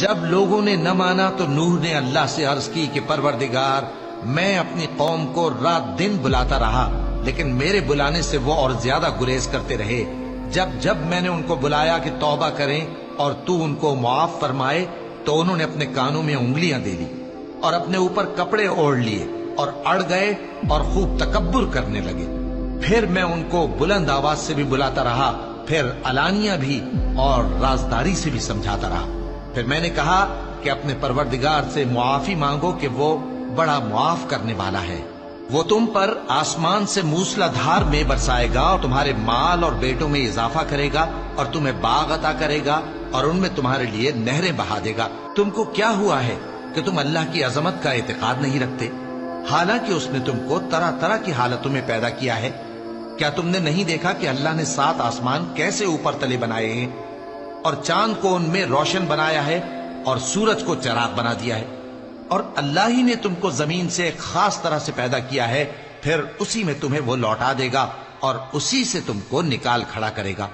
جب لوگوں نے نہ مانا تو نوح نے اللہ سے عرض کی کہ پروردگار، میں اپنی قوم کو رات دن بلاتا رہا، لیکن میرے بلانے سے وہ اور زیادہ گریز کرتے رہے۔ جب میں نے ان کو بلایا کہ توبہ کریں اور تو ان کو معاف فرمائے، تو انہوں نے اپنے کانوں میں انگلیاں دے لی اور اپنے اوپر کپڑے اوڑھ لیے اور اڑ گئے اور خوب تکبر کرنے لگے۔ پھر میں ان کو بلند آواز سے بھی بلاتا رہا، پھر علانیہ بھی اور رازداری سے بھی سمجھاتا رہا۔ پھر میں نے کہا کہ اپنے پروردگار سے معافی مانگو کہ وہ بڑا معاف کرنے والا ہے۔ وہ تم پر آسمان سے موسلا دھار میں برسائے گا اور تمہارے مال اور بیٹوں میں اضافہ کرے گا اور تمہیں باغ عطا کرے گا اور ان میں تمہارے لیے نہریں بہا دے گا۔ تم کو کیا ہوا ہے کہ تم اللہ کی عظمت کا اعتقاد نہیں رکھتے، حالانکہ اس نے تم کو طرح طرح کی حالتوں میں پیدا کیا ہے؟ کیا تم نے نہیں دیکھا کہ اللہ نے 7 آسمان کیسے اوپر تلے بنائے ہیں اور چاند کو ان میں روشن بنایا ہے اور سورج کو چراغ بنا دیا ہے؟ اور اللہ ہی نے تم کو زمین سے ایک خاص طرح سے پیدا کیا ہے، پھر اسی میں تمہیں وہ لوٹا دے گا اور اسی سے تم کو نکال کھڑا کرے گا۔